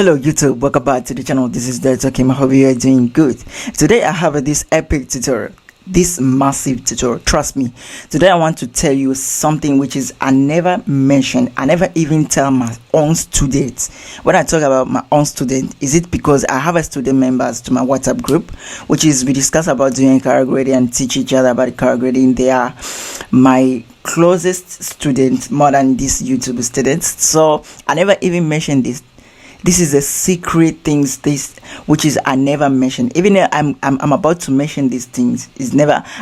Hello YouTube, welcome back to the channel. This is D.O.P. I hope you are doing good. Today I have this epic tutorial, this massive tutorial. Trust me, today I want to tell you something which is I never mention, I never even tell my own students. When I talk about my own student, is it because I have a student members to my WhatsApp group, which is we discuss about doing career grading and teach each other about career grading. They are my closest students more than these YouTube students, so I never even mention this. This is a secret things, this which is I never mention. Even though I'm about to mention these things,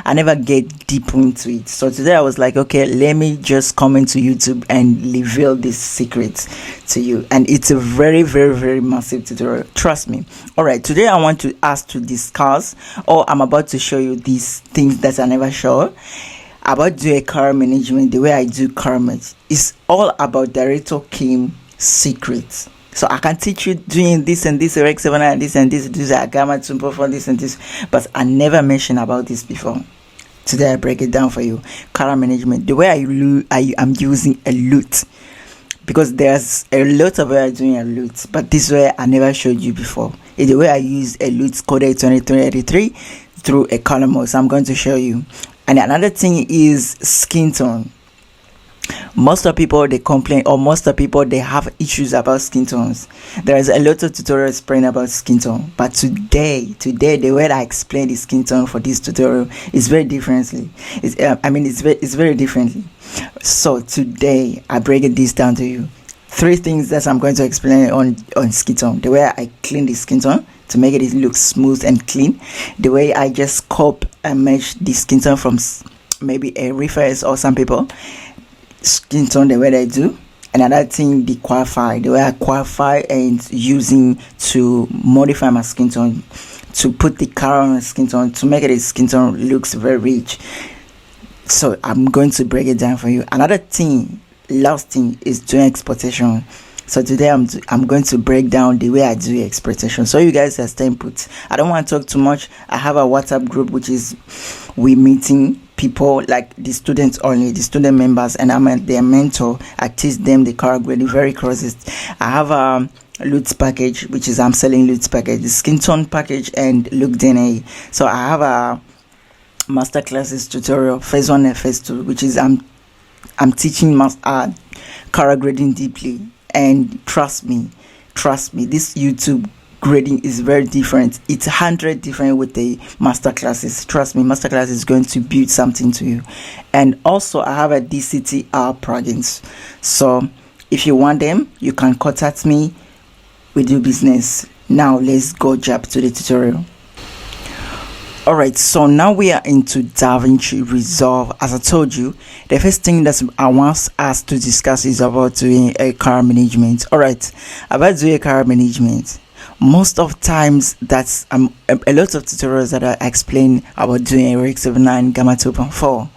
I never get deep into it. So today I was like, okay, let me just come into YouTube and reveal this secret to you. And it's a very, very, very massive tutorial. Trust me. Alright, today I want to ask to discuss, or I'm about to show you these things that I never show about doing career management. The way I do career management is all about Director Kim secrets. So I can teach you doing this and this, Rex 7 and this and this a gamma to perform this and this, but I never mentioned about this before. Today I break it down for you. Career management, the way I'm using a LUT, because there's a lot of way I'm doing a LUT, but this way I never showed you before. It's the way I use a LUT coded 2383 through a column, so I'm going to show you. And another thing is Skintone. Most of people they complain, or most of people they have issues about skin tones. There is a lot of tutorials explaining about skin tone, but today the way I explain the skin tone for this tutorial is very differently. It's very differently. So today I break this down to you. Three things that I'm going to explain on skin tone. The way I clean the skin tone to make it look smooth and clean. The way I just copy and mesh the skin tone from maybe a reference or some people. Skin tone the way I do. Another thing, the qualify, the way I qualify and using to modify my skin tone, to put the color on my skin tone to make it a skin tone looks very rich. So I'm going to break it down for you. Another thing, last thing, is doing exploitation. So today I'm going to break down the way I do exploitation, so you guys are staying put. I don't want to talk too much. I have a WhatsApp group which is we meeting people like the students only, the student members, and I'm their mentor. I teach them the career grading very closest. I have a LUTs package, which is I'm selling LUTs package, the Skintone package and Look DNA. So I have a Masterclasses tutorial, phase 1 and phase 2, which is I'm teaching career grading deeply. And trust me, this YouTube grading is very different. It's 100 different with the masterclasses. Trust me, masterclass is going to build something to you. And also I have a DCTR plugins, so if you want them you can contact me. We do business. Now let's go jump to the tutorial. Alright, so now we are into Davinci Resolve. As I told you, the first thing that I want us to discuss is about doing a career management. Alright, about doing a career management, most of times that's a lot of tutorials that I explain about doing a Rex 79 Gamma 2.4.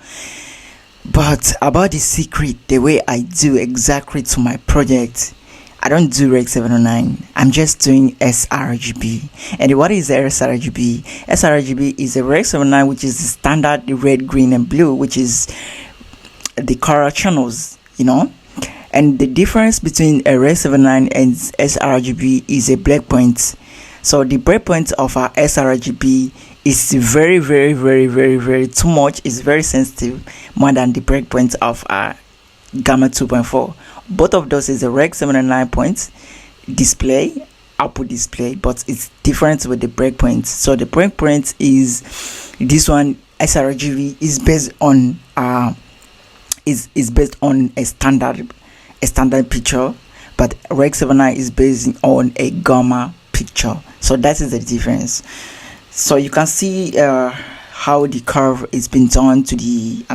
But about the secret, the way I do exactly to my project, I don't do Rex 709. I'm just doing sRGB. And what is the sRGB? sRGB is a Rex 79, which is the standard red, green, and blue, which is the color channels, you know. And the difference between a Rex 79 and sRGB is a breakpoint. So the breakpoint of our sRGB is very, very, very, very, very too much. It's very sensitive, more than the breakpoint of our Gamma 2.4. Both of those is a Rex 79 points display, output display, but it's different with the breakpoint. So the breakpoint is this one. sRGB is based on is based on a standard picture, but Rex 79 is based on a gamma picture. So that is the difference. So you can see how the curve is been done to the.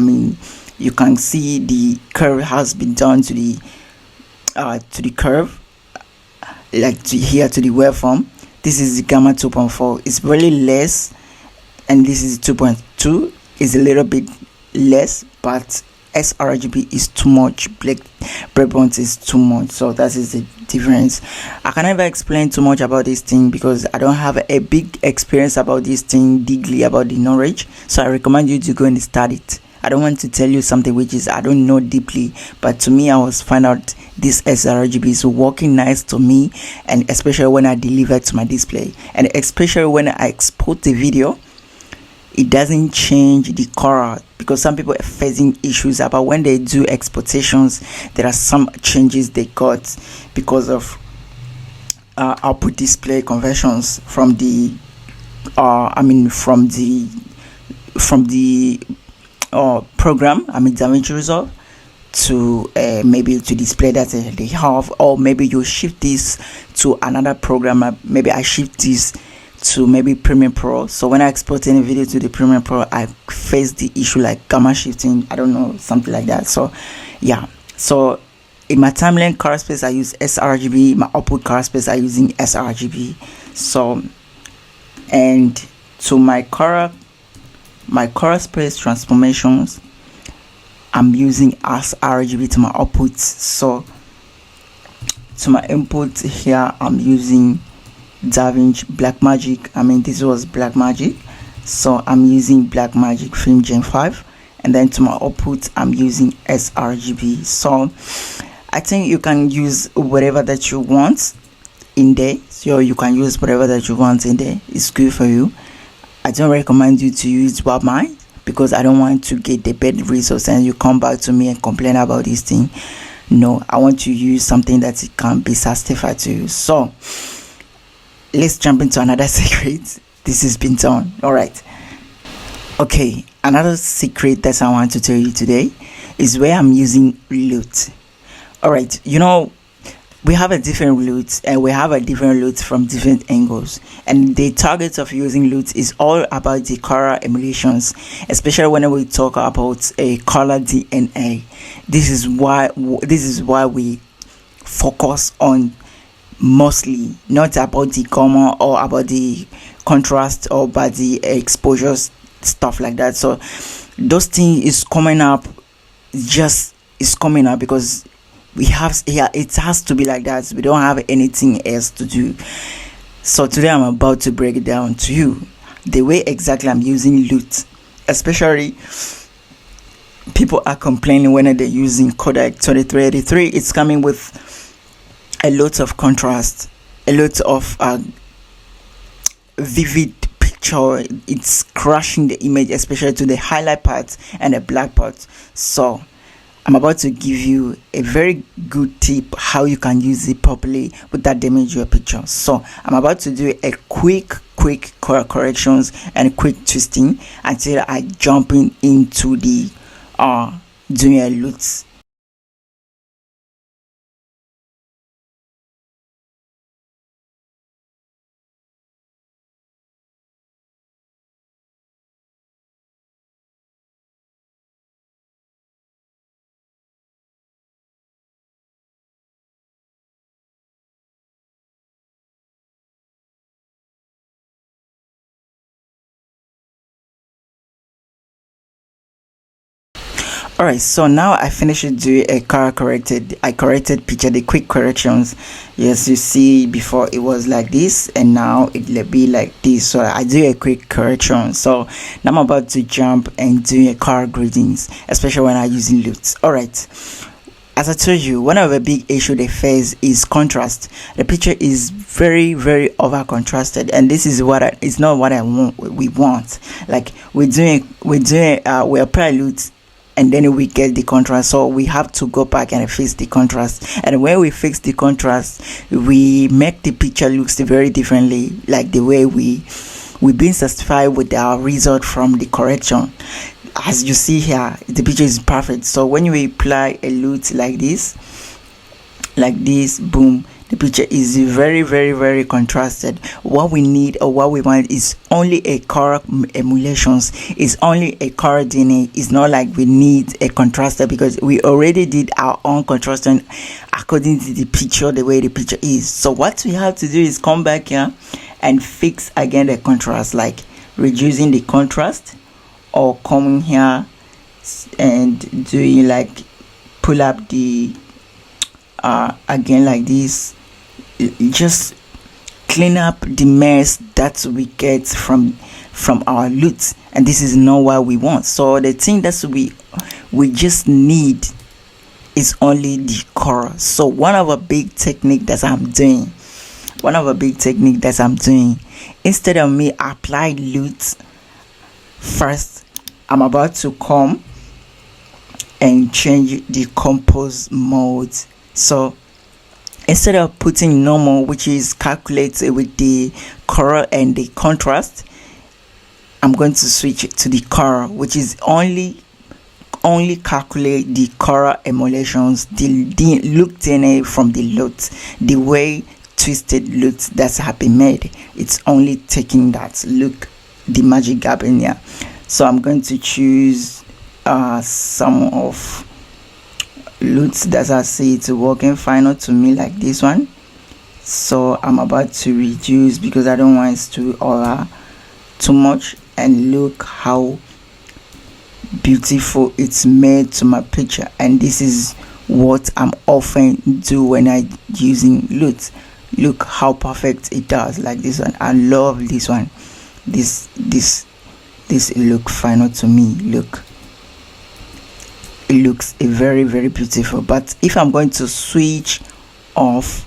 You can see the curve has been done to the curve, like here to the waveform. This is the Gamma 2.4. It's really less, and this is 2.2. Is a little bit less, but sRGB is too much. Breakpoint is too much. So that is the difference. I can never explain too much about this thing because I don't have a big experience about this thing, deeply about the knowledge. So I recommend you to go and study it. I don't want to tell you something which is I don't know deeply, but to me I was find out this sRGB is working nice to me, and especially when I deliver to my display, and especially when I export the video, it doesn't change the color, because some people are facing issues about when they do exportations. There are some changes they got because of output display conversions from the program, Davinci Resolve, to maybe to display that they have, or maybe you shift this to another program. Maybe I shift this to maybe Premiere Pro. So when I export any video to the Premiere Pro, I face the issue like gamma shifting, I don't know, something like that. So yeah, so in my timeline color space I use sRGB, my output color space I using sRGB. So, and to my color space transformations, I'm using sRGB to my outputs. So to my input here, I'm using Davinci Blackmagic. This was Blackmagic, so I'm using Blackmagic Film Gen 5, and then to my output I'm using sRGB. So I think you can use whatever that you want in there. So you can use whatever that you want in there. It's good for you. I don't recommend you to use mine, because I don't want to get the bad results and you come back to me and complain about this thing. No, I want to use something that it can be satisfied to you. So let's jump into another secret. This has been done. All right. Okay, another secret that I want to tell you today is where I'm using LUT. All right, we have a different LUT, and we have a different LUT from different angles, and the target of using LUT is all about the color emulations, especially when we talk about a color DNA. This is why we focus on mostly not about the gamma or about the contrast or about the exposures, stuff like that. So those things is coming up because we have here, it has to be like that. We don't have anything else to do. So today I'm about to break it down to you the way exactly I'm using LUT. Especially people are complaining when they're using codec 2383. It's coming with a lot of contrast, a lot of vivid picture. It's crashing the image, especially to the highlight part and the black part. So I'm about to give you a very good tip how you can use it properly without damaging your picture. So I'm about to do a quick color corrections and quick twisting until I jump into the doing a LUTs. Alright, so now I finished doing a color corrected picture, the quick corrections. Yes, you see before it was like this and now it will be like this. So I do a quick correction. So now I'm about to jump and do a color gradings, especially when I using LUTs. Alright, as I told you, one of the big issue they face is contrast. The picture is very over contrasted, and this is it's not what we want. Like we apply LUTs and then we get the contrast, so we have to go back and fix the contrast. And when we fix the contrast, we make the picture looks very differently, like the way we've been satisfied with our result from the correction. As you see here, the picture is perfect. So when we apply a LUT like this, boom, the picture is very contrasted. What we need or what we want is only a color emulations, is only a color DNA. It's not like we need a contraster, because we already did our own contrasting according to the picture, the way the picture is. So what we have to do is come back here and fix again the contrast, like reducing the contrast, or coming here and doing like pull up the again like this. Just clean up the mess that we get from from our LUTs, and this is not what we want. So the thing that we just need is only the color. So one of a big technique that I'm doing, instead of me apply LUTs first, I'm about to come and change the compose mode. So instead of putting normal, which is calculated with the color and the contrast, I'm going to switch it to the color, which is only calculate the color emulations, the look DNA from the LUTs, the way twisted LUTs that have been made. It's only taking that look, the magic gap in here. So I'm going to choose some of LUTs that I see it's working fine to me, like this one. So I'm about to reduce because I don't want it to over too much, and look how beautiful it's made to my picture. And this is what I'm often do when I using LUTs. Look how perfect it does, like this one. I love this one. This look final to me. Look, it looks very, very beautiful. But if I'm going to switch off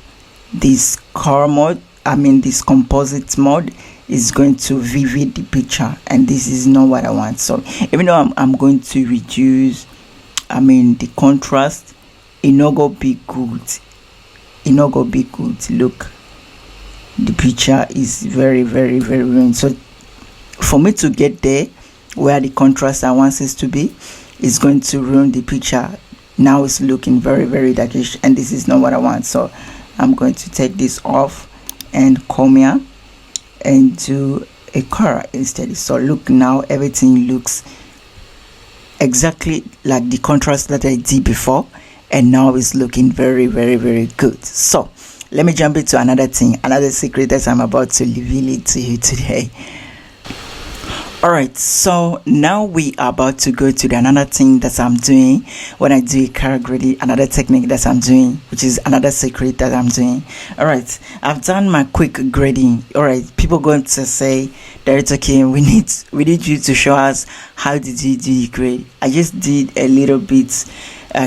this color mode, this composite mode, is going to vivid the picture, and this is not what I want. So even though I'm going to reduce the contrast, it not go be good. Look, the picture is very, very, very ruined. So for me to get there where the contrast I want it to be, is going to ruin the picture. Now it's looking very, very darkish, and this is not what I want. So I'm going to take this off and come here and do a color instead. So look, now everything looks exactly like the contrast that I did before, and now it's looking very, very, very good. So let me jump into another secret that I'm about to reveal it to you today. Alright, so now we are about to go to another thing that I'm doing when I do a color grading, another technique that I'm doing, which is another secret that I'm doing. Alright, I've done my quick grading. Alright, people going to say that it's okay, we need you to show us how did you do the grade. I just did a little bit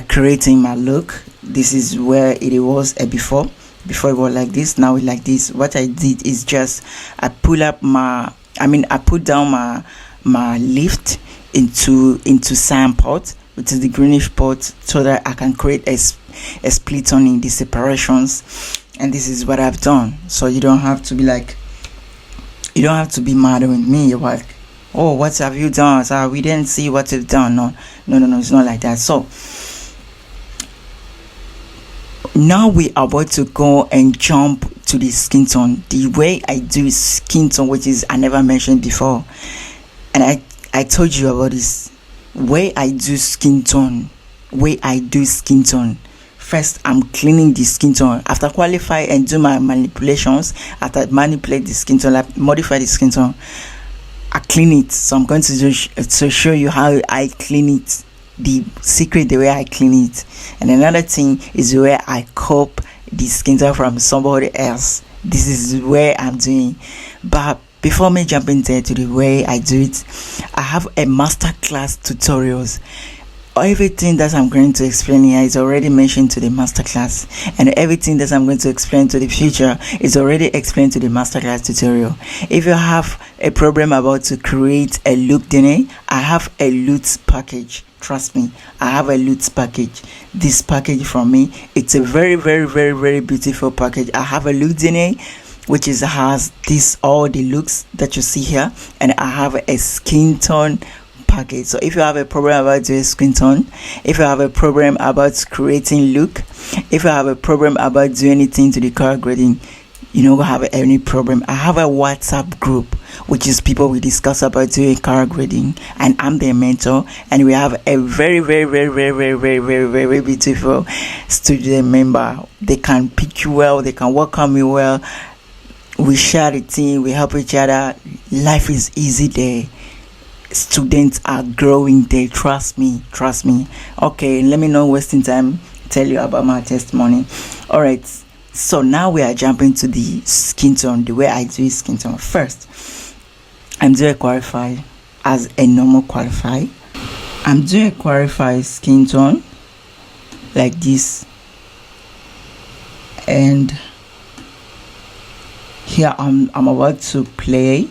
creating my look. This is where it was before it was like this, now it's like this. What I did is just I put down my lift into cyan pot, which is the greenish pot, so that I can create a split on in the separations. And this is what I've done. So you don't have to be mad with me. You're like, oh, what have you done? So we didn't see what you've done. No, it's not like that. So now we are about to go and jump to the Skintone. The way I do Skintone, which is I never mentioned before, and I told you about this way I do Skintone. First, I'm cleaning the Skintone. After qualify and do my manipulations, after I manipulate the Skintone, like modify the Skintone, I clean it. So I'm going to show you how I clean it. The secret, the way I clean it. And another thing is the way I copy the Skintone from somebody else. This is where I'm doing. But before me jumping there to the way I do it, I have a masterclass tutorials. Everything that I'm going to explain here is already mentioned to the masterclass, and everything that I'm going to explain to the future is already explained to the masterclass tutorial. If you have a problem about to create a look DNA, I have a LUTs package. Trust me, I have a LUTs package. This package from me, it's a very, very, very, very beautiful package. I have a look DNA which has all the looks that you see here, and I have a Skintone package. So if you have a problem about doing Skintone, if you have a problem about creating look, if you have a problem about doing anything to the color grading, you don't have any problem. I have a WhatsApp group which is people we discuss about doing color grading, and I'm their mentor, and we have a very, very, very, very, very, very, very, very beautiful student member. They can pick you well, they can welcome you well. We share the team, we help each other. Life is easy there. Students are growing there. Trust me. Okay, let me not wasting time tell you about my testimony. All right, so now we are jumping to the Skintone, the way I do Skintone. First, I'm doing a qualify as a normal qualify. I'm doing a qualify skin tone like this, and here I'm about to play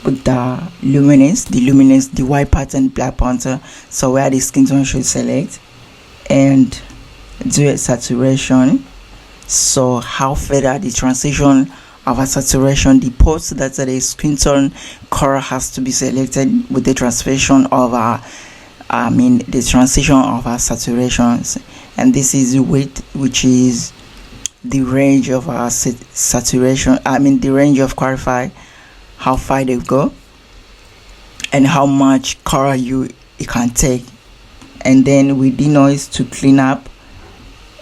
with the luminance, the white pattern, black panther. So where the skin tone should select and do a saturation. So how further the transition of a saturation, the post that the skin tone color has to be selected with the transition of the transition of our saturations, and this is the weight, which is the range of our saturation. The range of qualify, how far they go, and how much color it can take. And then we denoise to clean up,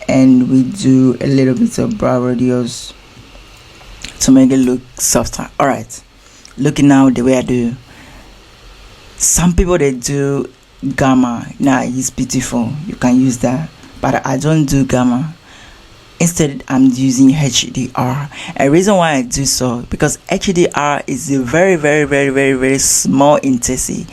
and we do a little bit of brow radius to make it look softer. All right, looking now the way I do. Some people they do gamma. Now it's beautiful, you can use that, but I don't do gamma. Instead, I'm using HDR. A reason why I do so, because HDR is a very, very, very, very, very small intensity.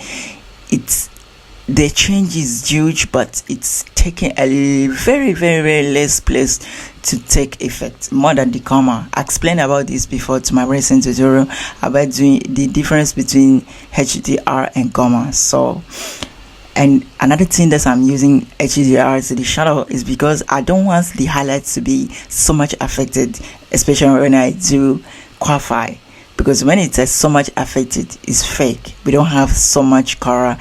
The change is huge, but it's taking a very, very, very less place to take effect, more than the comma. I explained about this before to my recent tutorial about doing the difference between HDR and comma. So, and another thing that I'm using HDR to the shadow is because I don't want the highlights to be so much affected, especially when I do qualify, because when it is so much affected, it's fake. We don't have so much color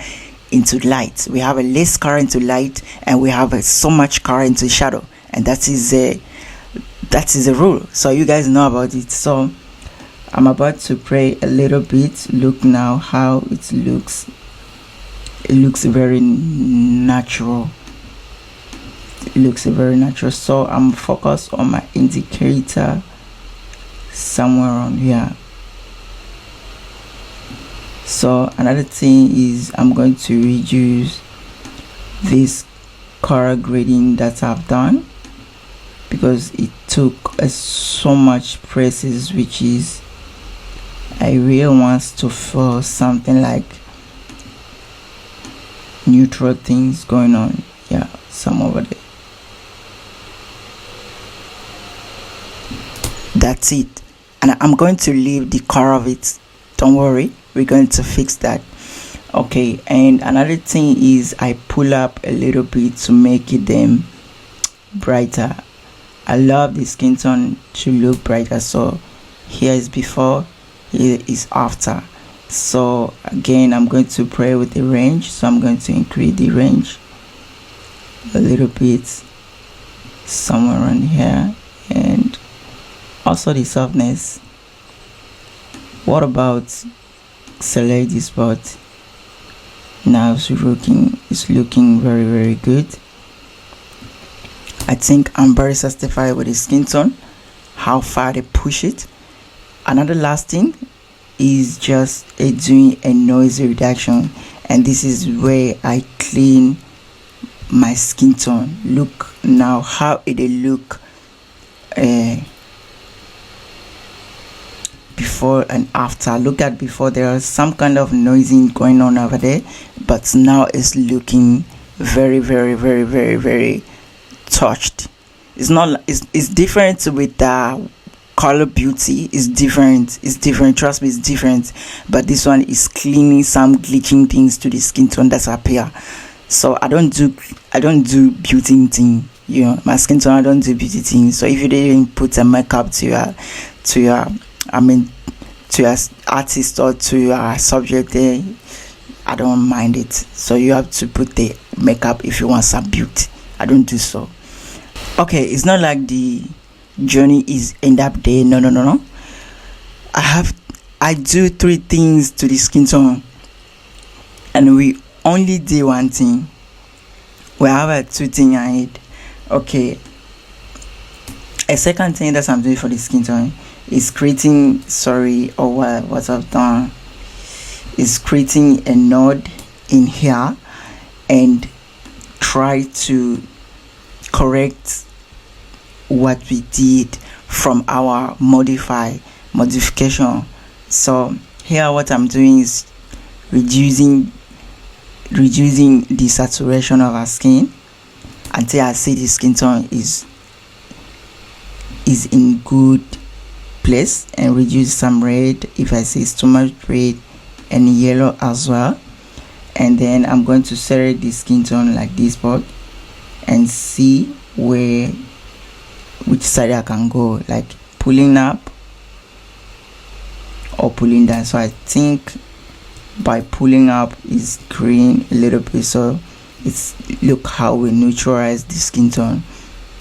into light. We have a less color into light, and we have so much color into shadow, and that is a rule. So you guys know about it. So I'm about to play a little bit. Look now how it looks. It looks very natural. So I'm focused on my indicator somewhere on here. So another thing is I'm going to reduce this color grading that I've done, because it took so much presses, which is I really want to feel something like neutral things going on. Yeah, some over there. That's it, and I'm going to leave the color of it. Don't worry, we're going to fix that. Okay, and another thing is I pull up a little bit to make it them brighter. I love the skin tone to look brighter. So here is before, here is after. So again, I'm going to play with the range. So I'm going to increase the range a little bit somewhere around here, and also the softness. What about select this spot? Now it's looking very, very good. I think I'm very satisfied with the skin tone, how far they push it. Another last thing is just doing a noise reduction, and this is where I clean my skin tone. Look now how it look before and after. Look at before, there is some kind of noising going on over there, but now it's looking very, very, very, very, very touched. It's different with the color beauty. It's different, trust me, it's different. But this one is cleaning some glitching things to the skin tone that appear. So I don't do beauty thing, my skin tone. I don't do beauty thing. So if you didn't put a makeup to your artist or to your subject there, I don't mind it. So you have to put the makeup if you want some beauty. I don't do so. Okay, it's not like the journey is end up there. No. I do 3 things to the skin tone, and we only do one thing. We have 2 things ahead. Okay, a second thing that I'm doing for the skin tone is creating what I've done is creating a node in here and try to correct what we did from our modification. So here what I'm doing is reducing the saturation of our skin until I see the skin tone is in good place, and reduce some red if I see it's too much red, and yellow as well. And then I'm going to select the skin tone like this part and see which side I can go, like pulling up or pulling down. So I think by pulling up is green a little bit, so it's look how we neutralize the skin tone.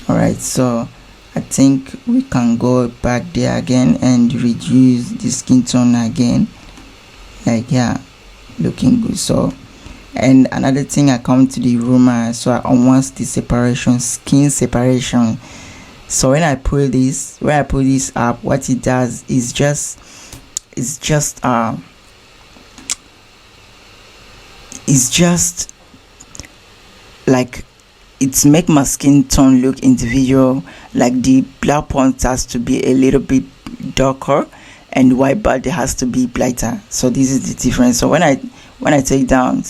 All right, so I think we can go back there again and reduce the skin tone again, like yeah, looking good. So, and another thing, I come to the rumor, so I want the separation, skin separation. So when I pull this up, what it does is just like it's make my skin tone look individual, like the black point has to be a little bit darker and white part has to be lighter. So this is the difference. So when I take down,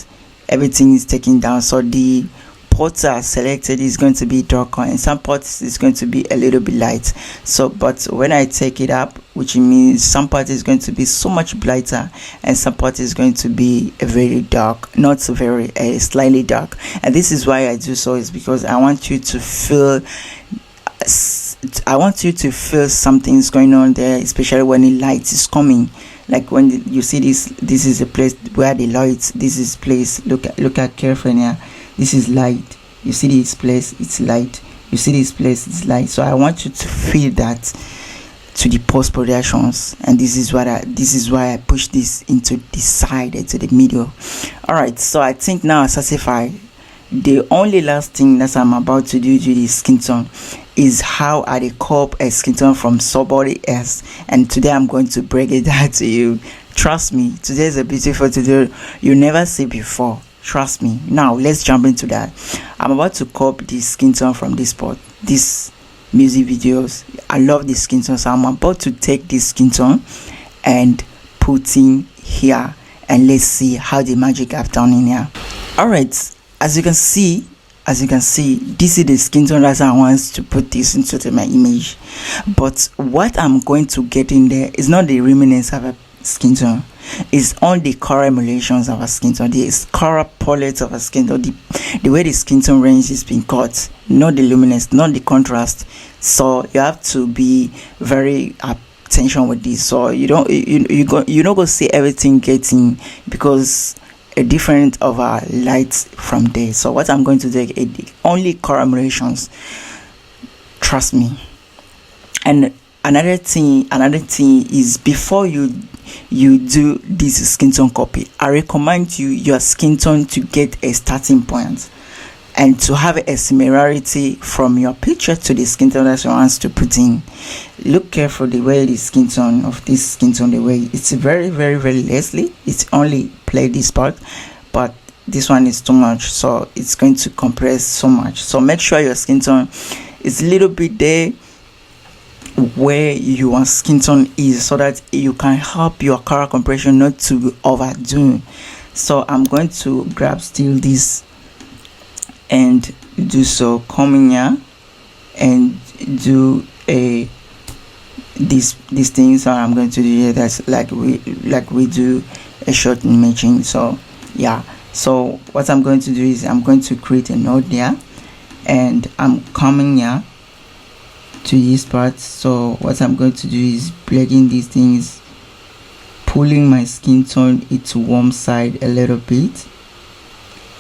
everything is taken down, so the parts are selected is going to be darker and some parts is going to be a little bit light. So but when I take it up, which means some part is going to be so much brighter and some part is going to be very dark, not so very slightly dark. And this is why I do so, is because I want you to feel something's going on there, especially when the light is coming. Like when you see this is a place where the light, this is place, look at carefully here. This is light. You see this place, it's light. You see this place, it's light. So I want you to feel that to the post productions, and this is why I push this into the side, into the middle. All right, so I think now I satisfied. The only last thing that I'm about to do to the skin tone is how I decouple a skin tone from somebody else, and today I'm going to break it down to you. Trust me, today is a beautiful tutorial you never see before. Trust me. Now let's jump into that. I'm about to copy the skin tone from this spot, this music videos. I love this skin tone, so I'm about to take this skin tone and put in here, and let's see how the magic I've done in here. All right, as you can see, this is the skin tone that I want to put this into my image. But what I'm going to get in there is not the remnants of a skin tone. It's all the color emulations of a skin tone, the color palette of a skin tone, the way the skin tone range is being cut, not the luminance, not the contrast. So you have to be very attention with this, so you don't go see everything getting, because a different of our lights from there. So what I'm going to do is only color emulations, trust me. And another thing is, before you do this skin tone copy, I recommend your skin tone to get a starting point and to have a similarity from your picture to the skin tone that you want to put in. Look careful the way the skin tone of this skin tone, the way it's very very very lessly. It's only play this part, but this one is too much, so it's going to compress so much. So make sure your skin tone is a little bit there where your skin tone is, so that you can help your color compression not to overdo. So I'm going to grab still this and do so, come in here and do this thing. So I'm going to do here, that's like we do a short imaging. So yeah, so what I'm going to do is I'm going to create a node there, and I'm coming here to this part. So what I'm going to do is blending these things, pulling my skin tone into warm side a little bit,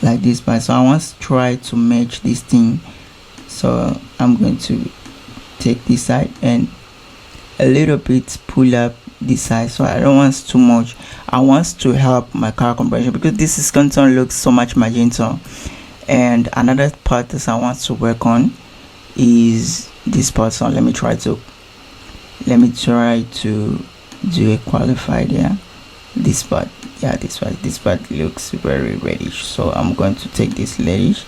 like this part. So I want to try to match this thing, so I'm going to take this side and a little bit pull up this side. So I don't want too much. I want to help my color compression, because this skin tone looks so much magenta. And another part that I want to work on is this part. So let me try to do a qualified there. This part, yeah, this part looks very reddish, so I'm going to take this reddish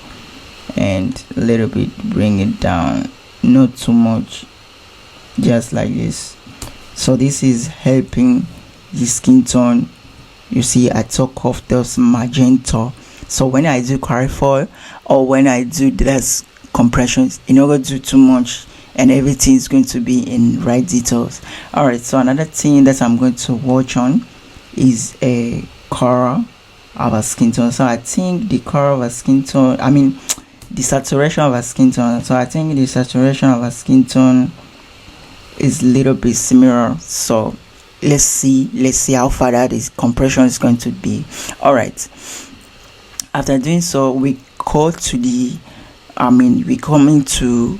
and a little bit bring it down, not too much, just like this. So this is helping the skin tone. You see I took off those magenta, so when I do clarify or when I do this compressions, you're not going to do too much and everything is going to be in right details. All right, so another thing that I'm going to watch on is a color of a skin tone. So I think the color of a skin tone, I mean the saturation of a skin tone, so I think the saturation of a skin tone is a little bit similar. So let's see how far that is compression is going to be. All right, after doing so, we go to the we come into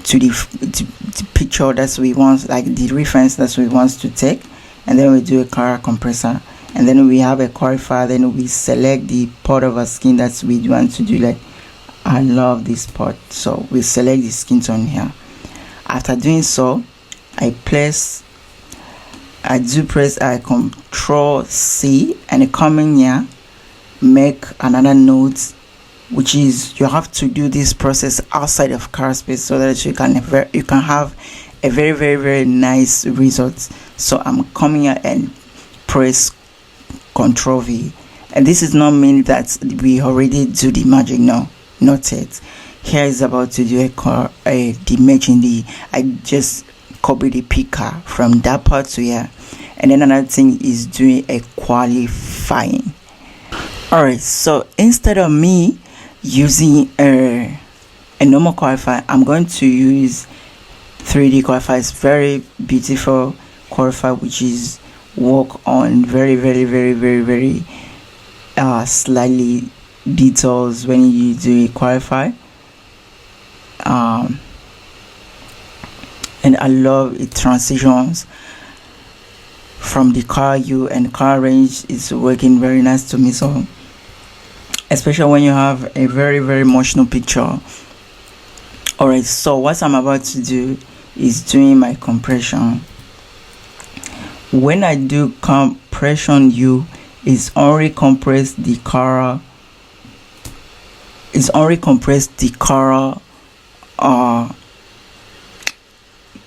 the picture that we want, like the reference that we want to take, and then we do a color compressor, and then we have a qualifier, then we select the part of our skin that we want to do. Like I love this part, so we select the skin tone here. After doing so, I press Control C and come in here, make another note, which is you have to do this process outside of color space so that you can have a very nice result. So I'm coming here and press Control V, and this is not mean that we already do the magic. No, not yet. Here is about to do the matching. I just copy the picker from that part to here, and then another thing is doing a qualifying. All right, so instead of me using a normal qualifier, I'm going to use 3D qualifier. It's very beautiful qualifier, which is work on very slightly details when you do a qualifier. And I love it transitions from the color hue and color range. It's working very nice to me, so especially when you have a very emotional picture. All right, so what I'm about to do is doing my compression. When I do compression hue, it's only compress the color. It's only compress the color, the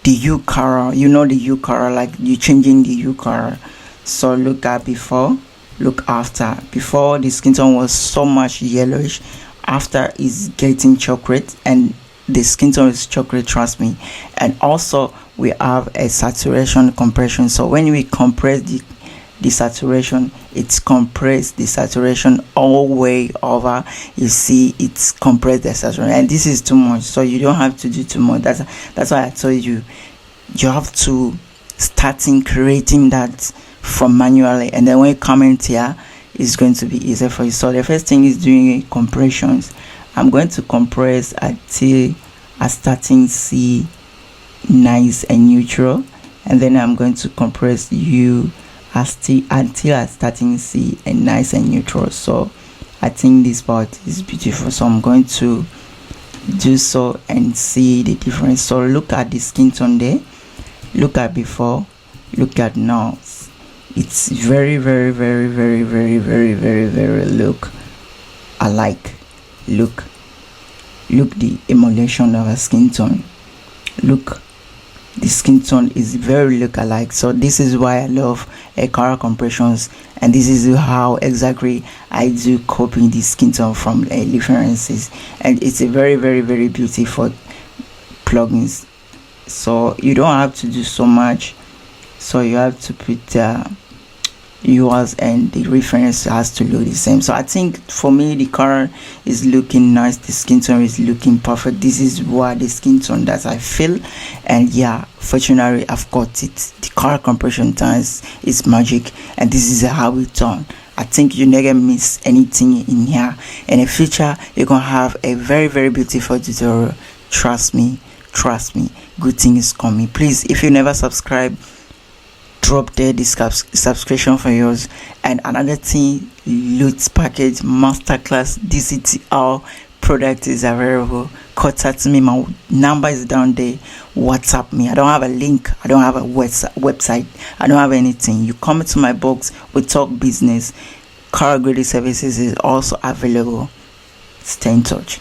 hue color. You know the hue color, like you changing the hue color. So look at before, look after. Before the skin tone was so much yellowish, after is getting chocolate, and the skin tone is chocolate, trust me. And also we have a saturation compression. So when we compress the saturation, it's compressed the saturation all way over. You see it's compressed the saturation, and this is too much, so you don't have to do too much. That's why I told you have to starting creating that from manually, and then when you comment here, it's going to be easier for you. So the first thing is doing compressions. I'm going to compress until I starting C nice and neutral, and then I'm going to compress U until I starting C and nice and neutral. So I think this part is beautiful, so I'm going to do so and see the difference. So look at the skin tone there, look at before, look at now. It's very look alike. Look the emulation of a skin tone. Look, the skin tone is very look alike. So this is why I love color compressions, and this is how exactly I do copying the skin tone from references, and it's a very beautiful plugins. So you don't have to do so much, so you have to put yours, and the reference has to look the same. So I think for me the color is looking nice, the skin tone is looking perfect. This is what the skin tone that I feel, and yeah, fortunately I've got it. The color compression times is magic, and this is how it's done. I think you never miss anything in here. In the future you're gonna have a very beautiful tutorial. Trust me, good things coming. Please, if you never subscribe, drop there the subscription for yours. And another thing, LUTs package Masterclass DCTR product is available. Contact me, my number is down there. WhatsApp me. I don't have a link, I don't have a website, I don't have anything. You come into my box, we talk business. Car grading services is also available. Stay in touch.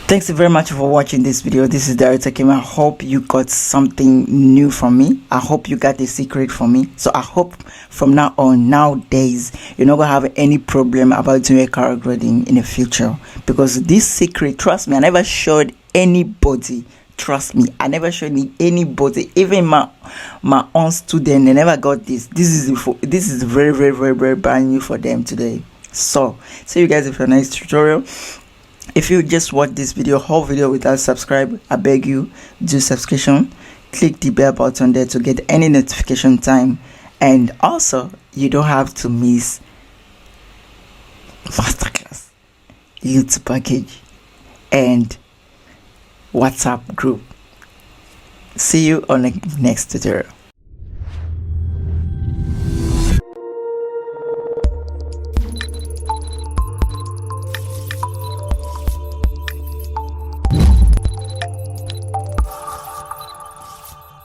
Thanks very much for watching this video. This is Director Kim. I hope you got something new from me. I hope you got a secret from me. So I hope from now on, nowadays, you're not gonna have any problem about doing a career grading in the future, because this secret, trust me, I never showed anybody. Trust me, I never showed anybody, even my own student. They never got this. This is very, very, very, very brand new for them today. So see you guys in the next tutorial. If you just watch this whole video without subscribe, I beg you, do subscription, click the bell button there to get any notification time, and also you don't have to miss Masterclass, LUTs package, and WhatsApp group. See you on the next tutorial.